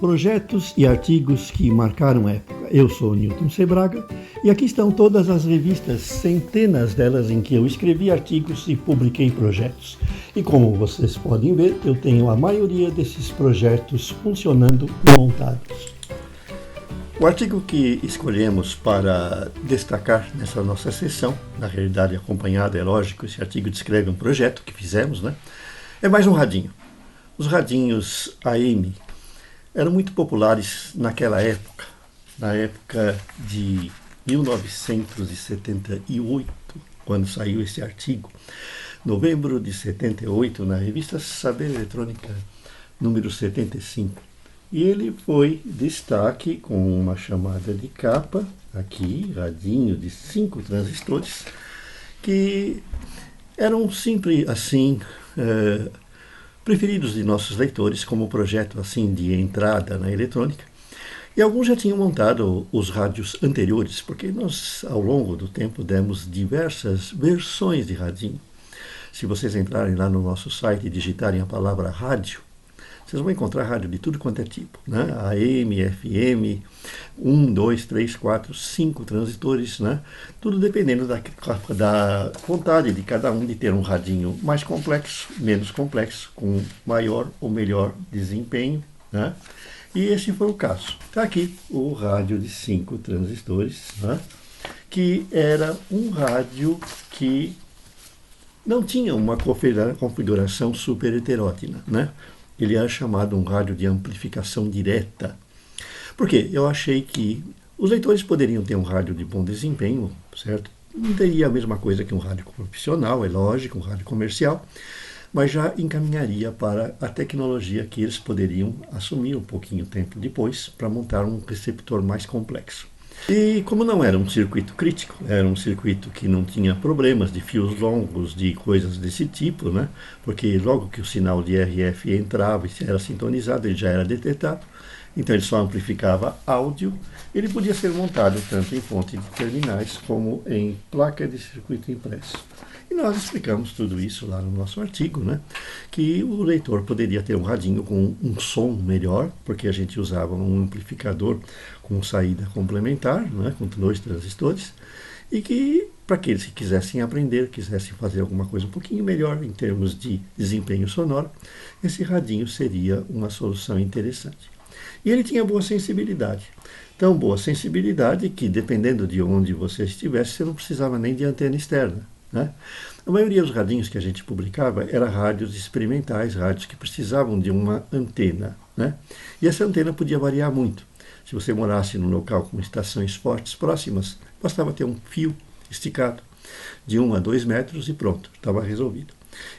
projetos e artigos que marcaram a época. Eu sou Newton Sebraga e aqui estão todas as revistas, centenas delas em que eu escrevi artigos e publiquei projetos. E como vocês podem ver, eu tenho a maioria desses projetos funcionando e montados. O artigo que escolhemos para destacar nessa nossa sessão, na realidade acompanhada, é lógico, esse artigo descreve um projeto que fizemos, é mais um radinho. Os radinhos AM eram muito populares naquela época, na época de 1978, quando saiu esse artigo. Novembro de 78, na revista Saber Eletrônica, número 75. E ele foi destaque com uma chamada de capa, aqui, radinho de 5 transistores, que eram sempre assim, preferidos de nossos leitores como projeto assim de entrada na eletrônica. E alguns já tinham montado os rádios anteriores, porque nós, ao longo do tempo, demos diversas versões de radinho. Se vocês entrarem lá no nosso site e digitarem a palavra rádio, vocês vão encontrar rádio de tudo quanto é tipo, AM, FM, 1, 2, 3, 4, 5 transistores, tudo dependendo da vontade de cada um de ter um radinho mais complexo, menos complexo, com maior ou melhor desempenho, E esse foi o caso. Está aqui o rádio de 5 transistores, que era um rádio que não tinha uma configuração super heterógena, Ele é chamado um rádio de amplificação direta. Por quê? Eu achei que os leitores poderiam ter um rádio de bom desempenho, certo? Não teria a mesma coisa que um rádio profissional, é lógico, um rádio comercial, mas já encaminharia para a tecnologia que eles poderiam assumir um pouquinho tempo depois para montar um receptor mais complexo. E como não era um circuito crítico, era um circuito que não tinha problemas de fios longos, de coisas desse tipo, Porque logo que o sinal de RF entrava e era sintonizado, ele já era detectado, então ele só amplificava áudio. Ele podia ser montado tanto em fonte de terminais como em placa de circuito impresso. E nós explicamos tudo isso lá no nosso artigo, que o leitor poderia ter um radinho com um som melhor, porque a gente usava um amplificador com saída complementar, com 2 transistores, e que para aqueles que quisessem aprender, quisessem fazer alguma coisa um pouquinho melhor em termos de desempenho sonoro, esse radinho seria uma solução interessante. E ele tinha boa sensibilidade. Tão boa sensibilidade que, dependendo de onde você estivesse, você não precisava nem de antena externa. A maioria dos radinhos que a gente publicava eram rádios experimentais, rádios que precisavam de uma antena. E essa antena podia variar muito. Se você morasse num local com estações fortes próximas, bastava ter um fio esticado de 1 a 2 metros e pronto, estava resolvido.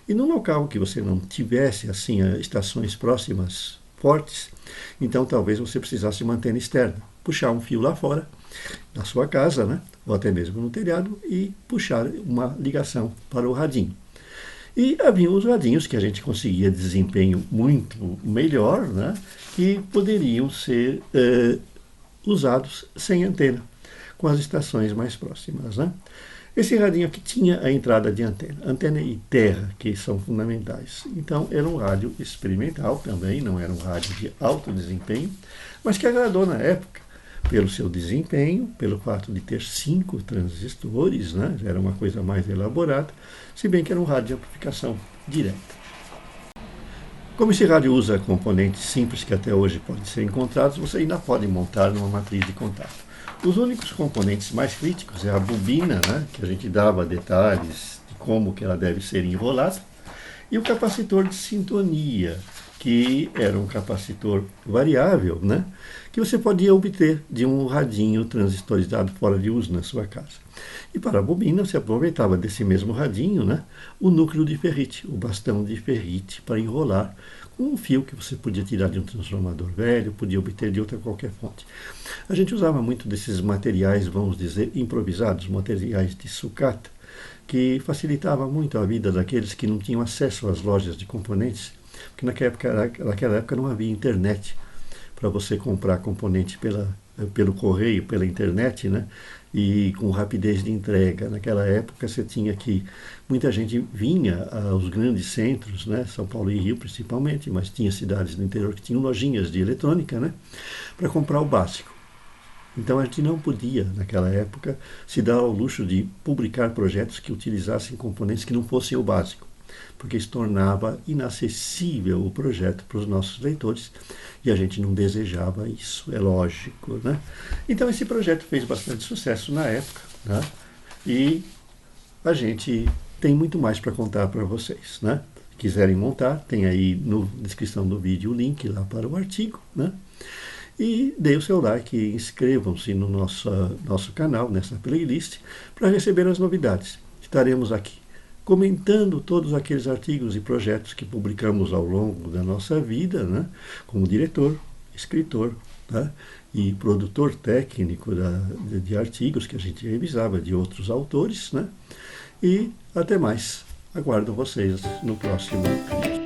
E num local que você não tivesse assim estações próximas fortes, então talvez você precisasse de uma antena externa. Puxar um fio lá fora, na sua casa, ou até mesmo no telhado, e puxar uma ligação para o radinho. E havia os radinhos que a gente conseguia desempenho muito melhor, que poderiam ser usados sem antena, com as estações mais próximas. Esse radinho aqui tinha a entrada de antena e terra, que são fundamentais. Então era um rádio experimental também, não era um rádio de alto desempenho, mas que agradou na época, pelo seu desempenho, pelo fato de ter 5 transistores, já era uma coisa mais elaborada, se bem que era um rádio de amplificação direta. Como esse rádio usa componentes simples que até hoje podem ser encontrados, você ainda pode montar numa matriz de contato. Os únicos componentes mais críticos é a bobina, que a gente dava detalhes de como que ela deve ser enrolada, e o capacitor de sintonia, que era um capacitor variável, que você podia obter de um radinho transistorizado fora de uso na sua casa. E para a bobina, você aproveitava desse mesmo radinho, o núcleo de ferrite, o bastão de ferrite para enrolar com um fio que você podia tirar de um transformador velho, podia obter de outra qualquer fonte. A gente usava muito desses materiais, vamos dizer, improvisados, materiais de sucata, que facilitava muito a vida daqueles que não tinham acesso às lojas de componentes, porque naquela época não havia internet para você comprar componente pela pelo correio, pela internet, né? E com rapidez de entrega. Naquela época você tinha que muita gente vinha aos grandes centros, né? São Paulo e Rio principalmente, mas tinha cidades do interior que tinham lojinhas de eletrônica, né? Para comprar o básico. Então a gente não podia, naquela época, se dar ao luxo de publicar projetos que utilizassem componentes que não fossem o básico, porque isso tornava inacessível o projeto para os nossos leitores e a gente não desejava isso, é lógico, né? Então esse projeto fez bastante sucesso na época, né? E a gente tem muito mais para contar para vocês, né? Se quiserem montar, tem aí na descrição do vídeo o link lá para o artigo, né? E dê o seu like e inscrevam-se no nosso canal, nessa playlist, para receber as novidades. Estaremos aqui comentando todos aqueles artigos e projetos que publicamos ao longo da nossa vida, né? Como diretor, escritor, tá? E produtor técnico de artigos que a gente revisava de outros autores, né? E até mais. Aguardo vocês no próximo vídeo.